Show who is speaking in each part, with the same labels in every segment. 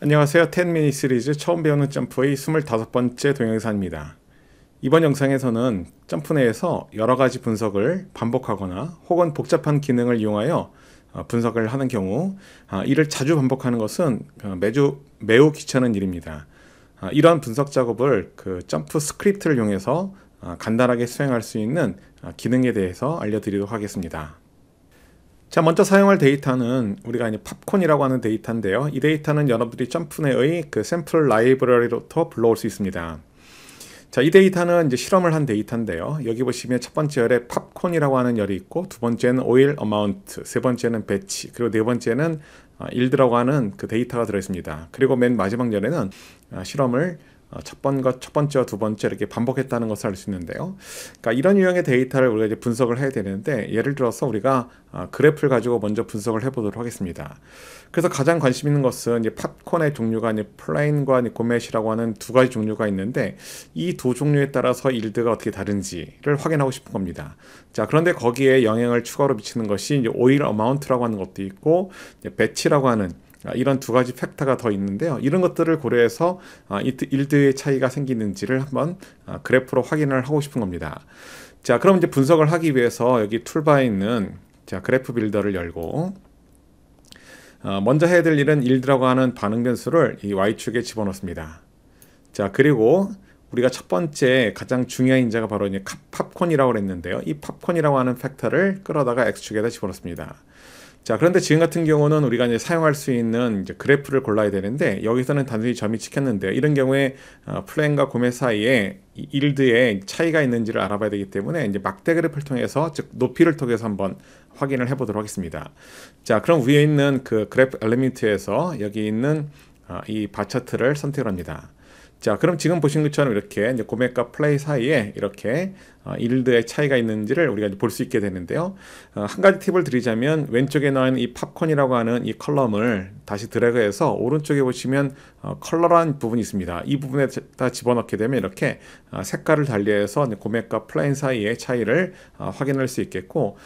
Speaker 1: 안녕하세요. 10미니 시리즈 처음 배우는 점프의 25번째 동영상입니다. 이번 영상에서는 점프 내에서 여러가지 분석을 반복하거나 혹은 복잡한 기능을 이용하여 분석을 하는 경우 이를 자주 반복하는 것은 매우 귀찮은 일입니다. 이러한 분석 작업을 점프 스크립트를 이용해서 간단하게 수행할 수 있는 기능에 대해서 알려드리도록 하겠습니다. 자, 먼저 사용할 데이터는 우리가 이제 팝콘이라고 하는 데이터인데요. 이 데이터는 여러분들이 점프 내의 샘플 라이브러리로부터 불러올 수 있습니다. 자, 이 데이터는 이제 실험을 한 데이터인데요. 여기 보시면 첫 번째 열에 팝콘이라고 하는 열이 있고, 두 번째는 오일 어마운트, 세 번째는 배치, 그리고 네 번째는 일드라고 하는 데이터가 들어있습니다. 그리고 맨 마지막 열에는 실험을 첫 번째와 두 번째 이렇게 반복했다는 것을 알 수 있는데요. 그러니까 이런 유형의 데이터를 우리가 이제 분석을 해야 되는데, 예를 들어서 우리가 그래프를 가지고 먼저 분석을 해보도록 하겠습니다. 그래서 가장 관심 있는 것은 이제 팝콘의 종류가 이제 플레인과 고맷이라고 하는 두 가지 종류가 있는데, 이 두 종류에 따라서 일드가 어떻게 다른지를 확인하고 싶은 겁니다. 자, 그런데 거기에 영향을 추가로 미치는 것이 이제 오일 어마운트라고 하는 것도 있고, 배치라고 하는 이런 두 가지 팩터가 더 있는데요. 이런 것들을 고려해서 일드의 차이가 생기는지를 한번 그래프로 확인을 하고 싶은 겁니다. 자, 그럼 이제 분석을 하기 위해서 여기 툴바에 있는 그래프 빌더를 열고 먼저 해야 될 일은 일드라고 하는 반응 변수를 이 y축에 집어넣습니다. 자, 그리고 우리가 첫 번째 가장 중요한 인자가 바로 이제 팝콘이라고 했는데요. 이 팝콘이라고 하는 팩터를 끌어다가 x축에다 집어넣습니다. 자, 그런데 지금 같은 경우는 우리가 이제 사용할 수 있는 이제 그래프를 골라야 되는데, 여기서는 단순히 점이 찍혔는데요. 이런 경우에 플랜과 고멧 사이에 일드에 차이가 있는지를 알아봐야 되기 때문에 이제 막대 그래프를 통해서, 즉 높이를 통해서 한번 확인을 해보도록 하겠습니다. 자, 그럼 위에 있는 그래프 엘리먼트에서 여기 있는 이 바 차트를 선택을 합니다. 자, 그럼 지금 보신 것처럼 이렇게 이제 고멧과 플레이 사이에 이렇게 일드의 차이가 있는지를 우리가 볼 수 있게 되는데요. 한 가지 팁을 드리자면, 왼쪽에 나온 이 팝콘이라고 하는 이 컬럼을 다시 드래그해서 오른쪽에 보시면 컬러란 부분이 있습니다. 이 부분에다 집어넣게 되면 이렇게 색깔을 달리해서 고멧과 플레인 사이의 차이를 확인할 수 있겠고,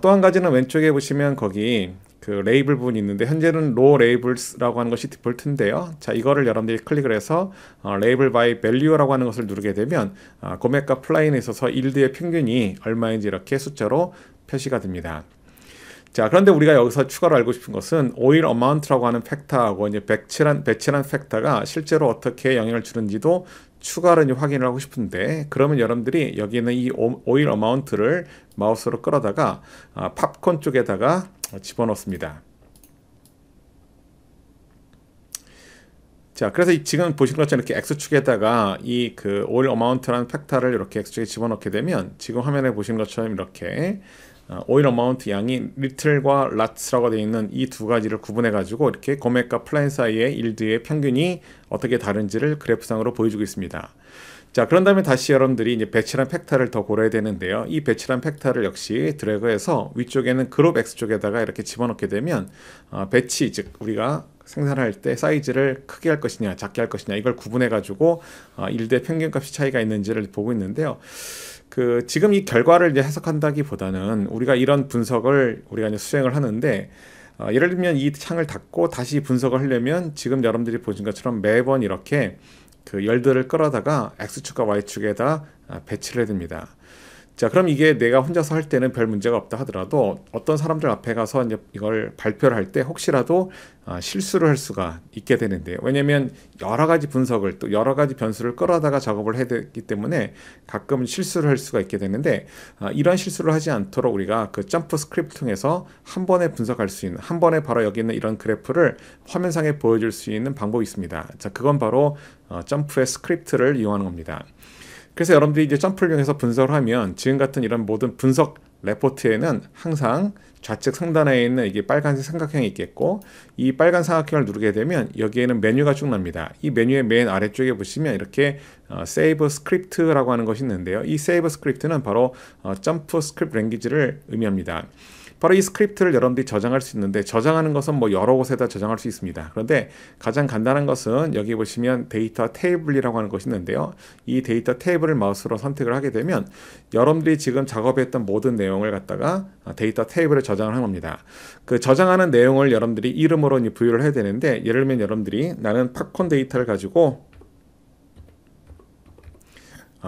Speaker 1: 또 한 가지는 왼쪽에 보시면 거기 레이블 부분이 있는데, 현재는 로 레이블스라고 하는 것이 디폴트인데요. 자, 이거를 여러분들이 클릭을 해서 레이블 바이 밸류라고 하는 것을 누르게 되면 고멧과 플레인에 있어서 일드의 평균이 얼마인지 이렇게 숫자로 표시가 됩니다. 자, 그런데 우리가 여기서 추가로 알고 싶은 것은 오일 어마운트라고 하는 팩터하고 이제 배치란 팩터가 실제로 어떻게 영향을 주는지도 추가로 이제 확인을 하고 싶은데, 그러면 여러분들이 여기 있는 이 오일 어마운트를 마우스로 끌어다가 팝콘 쪽에다가 집어넣습니다. 자, 그래서 지금 보신 것처럼 이렇게 X축에다가 이 오일 어마운트라는 팩터를 이렇게 X축에 집어넣게 되면, 지금 화면에 보신 것처럼 이렇게 오일 어마운트 양이 리틀과 lat라고 되어 있는 이 두 가지를 구분해 가지고 이렇게 고멧과 플랜 사이의 일드의 평균이 어떻게 다른지를 그래프상으로 보여주고 있습니다. 자, 그런 다음에 다시 여러분들이 이제 배치란 팩터를 더 고려해야 되는데요. 이 배치란 팩터를 역시 드래그해서 위쪽에는 그룹 X 쪽에다가 이렇게 집어넣게 되면 배치, 즉 우리가 생산할 때 사이즈를 크게 할 것이냐 작게 할 것이냐, 이걸 구분해 가지고 일대 평균값이 차이가 있는지를 보고 있는데요. 지금 이 결과를 이제 해석한다기보다는 우리가 이런 분석을 우리가 이제 수행을 하는데, 예를 들면 이 창을 닫고 다시 분석을 하려면 지금 여러분들이 보신 것처럼 매번 이렇게 열들을 끌어다가 X축과 Y축에다 배치를 해야 됩니다. 자, 그럼 이게 내가 혼자서 할 때는 별 문제가 없다 하더라도, 어떤 사람들 앞에 가서 이제 이걸 발표를 할 때 혹시라도 실수를 할 수가 있게 되는데요. 왜냐면 여러 가지 분석을, 또 여러 가지 변수를 끌어다가 작업을 해야 되기 때문에 가끔 실수를 할 수가 있게 되는데, 이런 실수를 하지 않도록 우리가 점프 스크립트 통해서 한 번에 분석할 수 있는, 한 번에 바로 여기 있는 이런 그래프를 화면상에 보여줄 수 있는 방법이 있습니다. 자, 그건 바로 점프의 스크립트를 이용하는 겁니다. 그래서 여러분들이 이제 점프를 이용해서 분석을 하면, 지금 같은 이런 모든 분석 레포트에는 항상 좌측 상단에 있는 이게 빨간색 삼각형이 있겠고, 이 빨간 삼각형을 누르게 되면 여기에는 메뉴가 쭉 납니다. 이 메뉴의 맨 아래쪽에 보시면 이렇게 Save Script라고 하는 것이 있는데요. 이 Save Script는 바로 점프 스크립트 랭귀지를 의미합니다. 바로 이 스크립트를 여러분들이 저장할 수 있는데, 저장하는 것은 뭐 여러 곳에다 저장할 수 있습니다. 그런데 가장 간단한 것은 여기 보시면 데이터 테이블이라고 하는 것이 있는데요. 이 데이터 테이블을 마우스로 선택을 하게 되면 여러분들이 지금 작업했던 모든 내용을 갖다가 데이터 테이블에 저장을 한 겁니다. 그 저장하는 내용을 여러분들이 이름으로 부여를 해야 되는데, 예를 들면 여러분들이 나는 팝콘 데이터를 가지고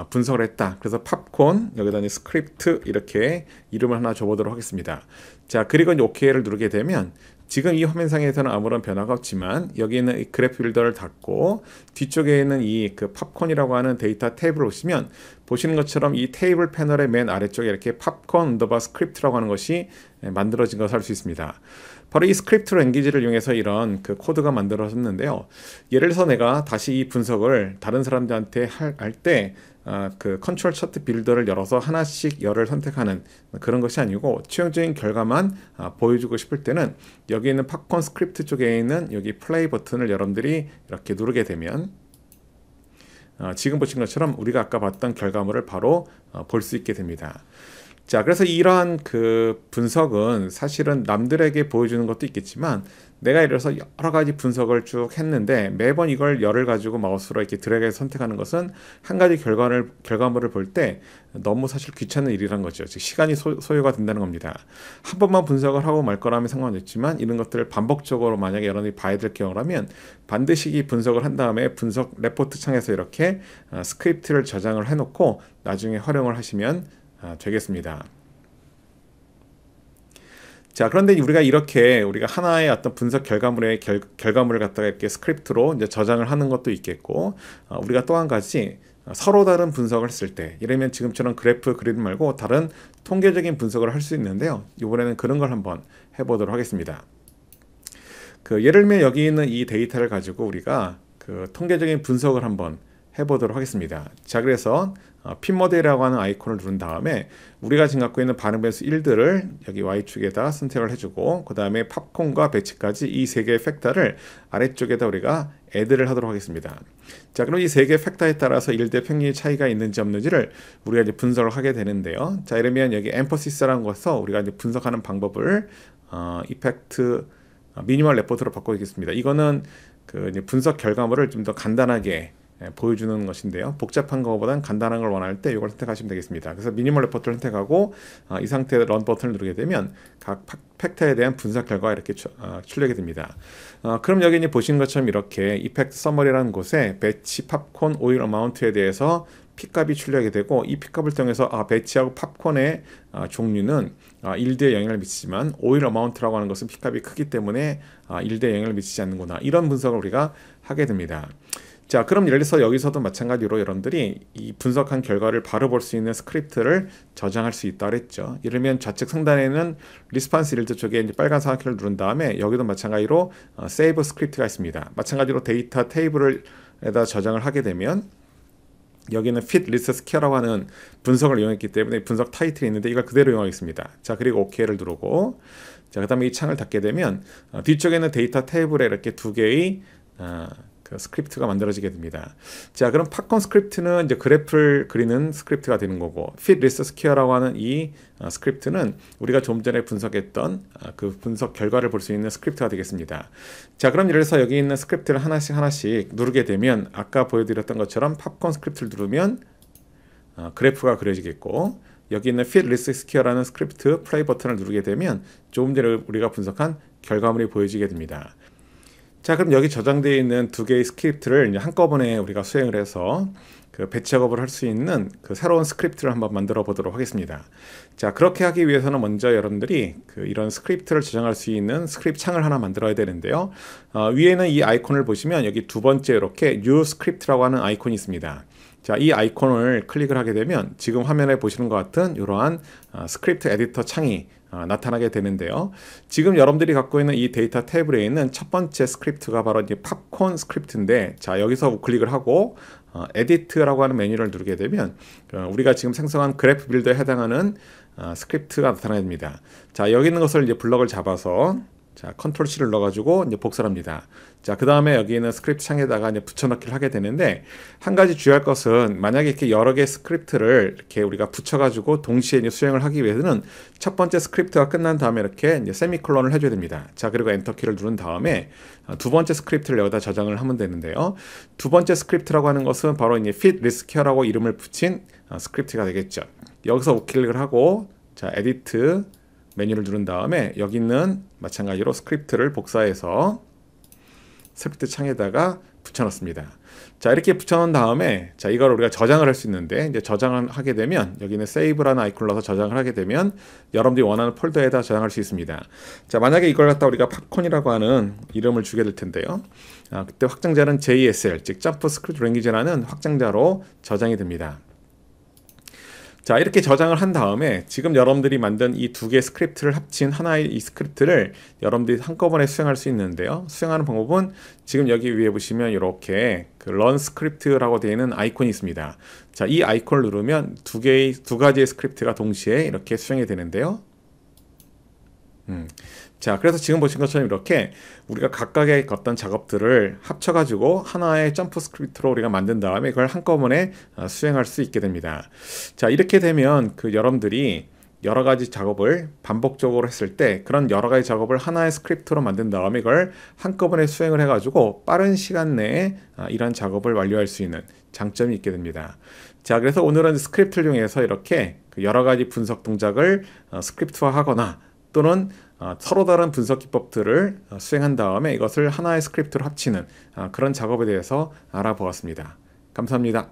Speaker 1: 분석을 했다. 그래서 팝콘, 여기다 스크립트 이렇게 이름을 하나 줘보도록 하겠습니다. 자, 그리고 이제 OK를 누르게 되면 지금 이 화면상에서는 아무런 변화가 없지만 여기 있는 이 그래프 빌더를 닫고 뒤쪽에 있는 이 그 팝콘이라고 하는 데이터 테이블을 보시면 보시는 것처럼 이 테이블 패널의 맨 아래쪽에 이렇게 팝콘 언더바 스크립트라고 하는 것이 만들어진 것을 알 수 있습니다. 바로 이 스크립트 랭귀지를 이용해서 이런 그 코드가 만들어졌는데요. 예를 들어서 내가 다시 이 분석을 다른 사람들한테 할 때 그 컨트롤 차트 빌더를 열어서 하나씩 열을 선택하는 그런 것이 아니고 최종적인 결과만 보여주고 싶을 때는 여기 있는 팝콘 스크립트 쪽에 있는 여기 플레이 버튼을 여러분들이 이렇게 누르게 되면 지금 보신 것처럼 우리가 아까 봤던 결과물을 바로 볼 수 있게 됩니다. 자, 그래서 이러한 그 분석은 사실은 남들에게 보여주는 것도 있겠지만 내가 예를 들어서 여러 가지 분석을 쭉 했는데 매번 이걸 열을 가지고 마우스로 이렇게 드래그해서 선택하는 것은 한 가지 결과물을 볼 때 너무 사실 귀찮은 일이란 거죠. 즉 시간이 소요가 된다는 겁니다. 한 번만 분석을 하고 말 거라면 상관없지만 이런 것들을 반복적으로 만약에 여러분이 봐야 될 경우라면 반드시 이 분석을 한 다음에 분석 레포트 창에서 이렇게 스크립트를 저장을 해놓고 나중에 활용을 하시면 되겠습니다. 자, 그런데 우리가 하나의 어떤 분석 결과물을 갖다가 이렇게 스크립트로 이제 저장을 하는 것도 있겠고, 우리가 또 한 가지 서로 다른 분석을 했을 때, 이러면 지금처럼 그래프 그리드 말고 다른 통계적인 분석을 할 수 있는데요. 이번에는 그런 걸 한번 해보도록 하겠습니다. 예를 들면 여기 있는 이 데이터를 가지고 우리가 그 통계적인 분석을 한번 해보도록 하겠습니다. 자, 그래서 핀 모델이라고 하는 아이콘을 누른 다음에 우리가 지금 갖고 있는 반응 변수 1들을 여기 Y축에다 선택을 해주고 그 다음에 팝콘과 배치까지 이 세 개의 팩터를 아래쪽에다 우리가 애드를 하도록 하겠습니다. 자, 그럼 이 세 개의 팩터에 따라서 1대 평균의 차이가 있는지 없는지를 우리가 이제 분석을 하게 되는데요. 자, 이러면 여기 엠퍼시스라는 것서 우리가 이제 분석하는 방법을 이펙트 미니멀 레포트로 바꿔보겠습니다. 이거는 그 이제 분석 결과물을 좀 더 간단하게 보여주는 것인데요. 복잡한 것보다는 간단한 걸 원할 때 이걸 선택하시면 되겠습니다. 그래서 미니멀 레포트를 선택하고 이 상태에 런 버튼을 누르게 되면 각 팩터에 대한 분석 결과가 이렇게 출력이 됩니다. 그럼 여기 이제 보시는 것처럼 이렇게 이펙트 서머리라는 곳에 배치, 팝콘, 오일 어마운트에 대해서 P값이 출력이 되고 이 P값을 통해서 배치하고 팝콘의 종류는 1대 영향을 미치지만 오일 어마운트라고 하는 것은 P값이 크기 때문에 1대 영향을 미치지 않는구나. 이런 분석을 우리가 하게 됩니다. 자, 그럼 예를 들어서 여기서도 마찬가지로 여러분들이 이 분석한 결과를 바로 볼 수 있는 스크립트를 저장할 수 있다 그랬죠. 예를 들면 좌측 상단에는 리스판스 일드 쪽에 이제 빨간 사각형을 누른 다음에 여기도 마찬가지로 세이브 스크립트가 있습니다. 마찬가지로 데이터 테이블에다 저장을 하게 되면 여기는 fit list scare라고 하는 분석을 이용했기 때문에 분석 타이틀이 있는데 이걸 그대로 이용하겠습니다. 자, 그리고 OK를 누르고 자, 그 다음에 이 창을 닫게 되면 뒤쪽에는 데이터 테이블에 이렇게 두 개의 그 스크립트가 만들어지게 됩니다. 자, 그럼 팝콘 스크립트는 이제 그래프를 그리는 스크립트가 되는 거고 fit list square라고 하는 이 스크립트는 우리가 좀 전에 분석했던 그 분석 결과를 볼 수 있는 스크립트가 되겠습니다. 자, 그럼 예를 들어서 여기 있는 스크립트를 하나씩 누르게 되면 아까 보여드렸던 것처럼 팝콘 스크립트를 누르면 그래프가 그려지겠고 여기 있는 fit list square라는 스크립트 플레이 버튼을 누르게 되면 조금 전에 우리가 분석한 결과물이 보여지게 됩니다. 자, 그럼 여기 저장되어 있는 두 개의 스크립트를 이제 한꺼번에 우리가 수행을 해서 그 배치 작업을 할 수 있는 그 새로운 스크립트를 한번 만들어 보도록 하겠습니다. 자, 그렇게 하기 위해서는 먼저 여러분들이 이런 스크립트를 저장할 수 있는 스크립트 창을 하나 만들어야 되는데요. 위에는 이 아이콘을 보시면 여기 두 번째 이렇게 New Script라고 하는 아이콘이 있습니다. 자, 이 아이콘을 클릭을 하게 되면 지금 화면에 보시는 것 같은 이러한 스크립트 에디터 창이 나타나게 되는데요. 지금 여러분들이 갖고 있는 이 데이터 테이블에 있는 첫 번째 스크립트가 바로 이제 팝콘 스크립트인데 자, 여기서 우클릭을 하고 에디트라고 하는 메뉴를 누르게 되면 우리가 지금 생성한 그래프 빌더에 해당하는 스크립트가 나타납니다. 자, 여기 있는 것을 이제 블럭을 잡아서 자, 컨트롤 C를 넣어가지고 이제 복사를 합니다. 자, 그 다음에 여기 있는 스크립트 창에다가 이제 붙여넣기를 하게 되는데, 한 가지 주의할 것은 만약에 이렇게 여러 개의 스크립트를 이렇게 우리가 붙여가지고 동시에 이제 수행을 하기 위해서는 첫 번째 스크립트가 끝난 다음에 이렇게 이제 세미콜론을 해줘야 됩니다. 자, 그리고 엔터키를 누른 다음에 두 번째 스크립트를 여기다 저장을 하면 되는데요. 두 번째 스크립트라고 하는 것은 바로 이제 fit riske라고 이름을 붙인 스크립트가 되겠죠. 여기서 우클릭을 하고, 자, 에디트 메뉴를 누른 다음에 여기 있는 마찬가지로 스크립트를 복사해서 스크립트 창에다가 붙여넣습니다. 자, 이렇게 붙여놓은 다음에, 자, 이걸 우리가 저장을 할 수 있는데, 이제 저장을 하게 되면 여기는 세이브라는 아이콘을 넣어서 저장을 하게 되면 여러분들이 원하는 폴더에다 저장할 수 있습니다. 자, 만약에 이걸 갖다 우리가 팝콘이라고 하는 이름을 주게 될 텐데요. 그때 확장자는 JSL, 즉 점프 스크립트 랭귀지라는 확장자로 저장이 됩니다. 자, 이렇게 저장을 한 다음에 지금 여러분들이 만든 이 두 개의 스크립트를 합친 하나의 이 스크립트를 여러분들이 한꺼번에 수행할 수 있는데요. 수행하는 방법은 지금 여기 위에 보시면 이렇게 그 run script라고 되어 있는 아이콘이 있습니다. 자, 이 아이콘을 누르면 두 가지의 스크립트가 동시에 이렇게 수행이 되는데요. 자, 그래서 지금 보신 것처럼 이렇게 우리가 각각의 어떤 작업들을 합쳐가지고 하나의 점프 스크립트로 우리가 만든 다음에 그걸 한꺼번에 수행할 수 있게 됩니다. 자, 이렇게 되면 그 여러분들이 여러 가지 작업을 반복적으로 했을 때 그런 여러 가지 작업을 하나의 스크립트로 만든 다음에 이걸 한꺼번에 수행을 해가지고 빠른 시간 내에 이런 작업을 완료할 수 있는 장점이 있게 됩니다. 자, 그래서 오늘은 스크립트를 이용해서 이렇게 그 여러 가지 분석 동작을 스크립트화하거나 또는 서로 다른 분석 기법들을 수행한 다음에 이것을 하나의 스크립트로 합치는 그런 작업에 대해서 알아보았습니다. 감사합니다.